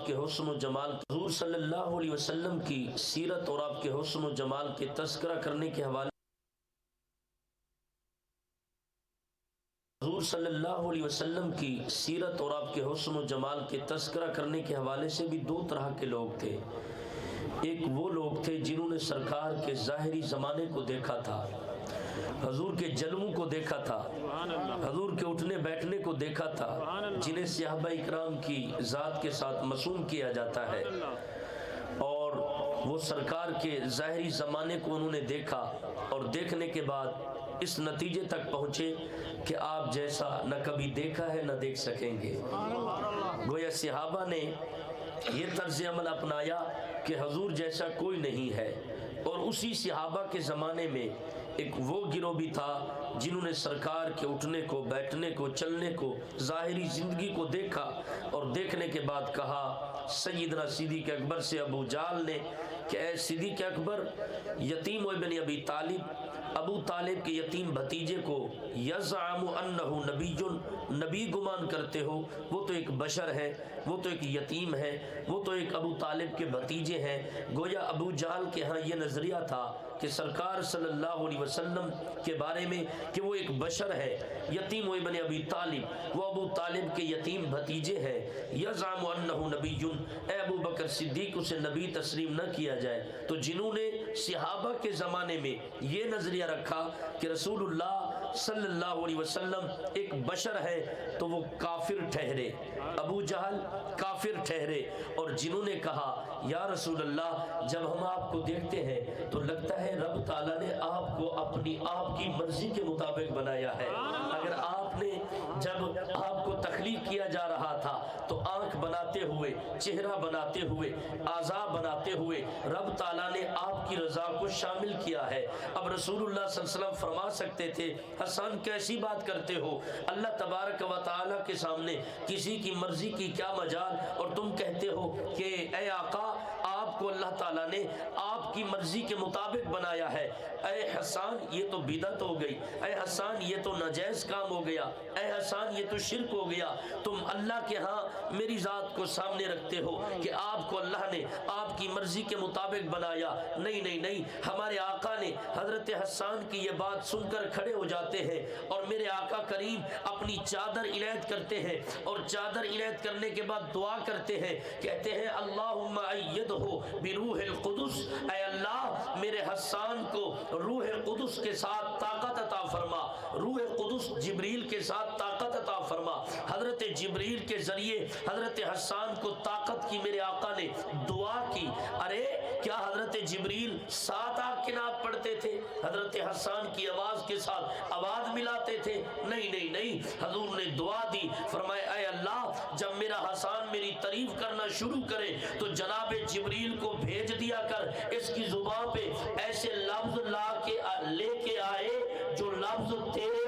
آپ کے حسن و جمال، حضور صلی اللہ علیہ وسلم کی سیرت اور آپ کے حسن و جمال کے تذکرہ کرنے کے حوالے، حضور صلی اللہ علیہ وسلم کی سیرت اور آپ کے حسن و جمال کے تذکرہ کرنے کے حوالے سے بھی دو طرح کے لوگ تھے۔ ایک وہ لوگ تھے جنہوں نے سرکار کے ظاہری زمانے کو دیکھا تھا، حضور کے جلووں کو دیکھا تھا، حضور کے اٹھنے بیٹھنے کو دیکھا تھا، جنہیں صحابہ اکرام کی ذات کے ساتھ مسوم کیا جاتا ہے، اور وہ سرکار کے ظاہری زمانے کو انہوں نے دیکھا اور دیکھنے کے بعد اس نتیجے تک پہنچے کہ آپ جیسا نہ کبھی دیکھا ہے نہ دیکھ سکیں گے۔ گویا صحابہ نے یہ طرز عمل اپنایا کہ حضور جیسا کوئی نہیں ہے، اور اسی صحابہ کے زمانے میں ایک وہ گروہ بھی تھا جنہوں نے سرکار کے اٹھنے کو، بیٹھنے کو، چلنے کو، ظاہری زندگی کو دیکھا، اور دیکھنے کے بعد کہا سیدنا صدیق اکبر سے ابو جہل نے کہ اے صدیق اکبر، یتیم ابن ابی طالب، ابو طالب کے یتیم بھتیجے کو یزعم انہ نبی گمان کرتے ہو، وہ تو ایک بشر ہے، وہ تو ایک یتیم ہے، وہ تو ایک ابو طالب کے بھتیجے ہیں۔ گویا ابو جہل کے ہاں یہ نظریہ تھا کہ سرکار صلی اللہ علیہ وسلم کے بارے میں کہ وہ ایک بشر ہے، یتیم ابن ابی طالب، وہ ابو طالب کے یتیم بھتیجے ہیں، یزعم انہ نبی، اے ابو بکر صدیق اسے نبی تسلیم نہ کیا جائے۔ تو جنہوں نے صحابہ کے زمانے میں یہ نظریہ رکھا کہ رسول اللہ صلی اللہ علیہ وسلم ایک بشر ہے تو وہ کافر ٹھہرے، ابو جہل کافر ٹھہرے، اور جنہوں نے کہا یا رسول اللہ جب ہم آپ کو دیکھتے ہیں تو لگتا ہے رب تعالیٰ نے آپ کو اپنی آپ کی مرضی کے مطابق بنایا ہے، اگر آپ نے جب آپ کو تخلیق کیا جا رہا تھا تو آنکھ بناتے ہوئے، چہرہ بناتے ہوئے، اعضاء بناتے ہوئے رب تعالیٰ نے آپ کی رضا کو شامل کیا ہے۔ اب رسول اللہ صلی اللہ علیہ وسلم فرما سکتے تھے حسن کیسی بات کرتے ہو، اللہ تبارک و تعالیٰ کے سامنے کسی کی مرضی کی کیا مجال، اور تم کہتے ہو کہ اے آقا آپ کو اللہ تعالیٰ نے آپ کی مرضی کے مطابق بنایا ہے۔ اے حسان یہ تو بدعت ہو گئی، اے حسان یہ تو ناجائز کام ہو گیا، اے حسان یہ تو شرک ہو گیا، تم اللہ کے ہاں میری ذات کو سامنے رکھتے ہو کہ آپ کو اللہ نے آپ کی مرضی کے مطابق بنایا۔ نہیں نہیں نہیں، ہمارے آقا نے حضرت حسان کی یہ بات سن کر کھڑے ہو جاتے ہیں، اور میرے آقا کریم اپنی چادر علیحدہ کرتے ہیں، اور چادر علیحدہ کرنے کے بعد دعا کرتے ہیں، کہتے ہیں اللہم ایدہ بروح القدس، اے اللہ میرے حسان کو روح قدس کے ساتھ طاقت عطا فرما، روح قدس جبریل کے ساتھ طاقت عطا فرما۔ حضرت جبریل کے ذریعے حضرت حسان کو طاقت کی میرے آقا نے دعا کی۔ ارے کیا حضرت جبریل 7 آنکھ کی نعت پڑھتے تھے؟ حضرت حسان کی آواز کے ساتھ آواز ملاتے تھے؟ نہیں نہیں نہیں، حضور نے دعا دی، فرمایا اے اللہ جب میرا حسان میری تعریف کرنا شروع کرے تو جناب جبریل کو بھیج دیا کر، اس کی زبان پہ ایسے لفظ لے کے آئے جو لفظ تیرے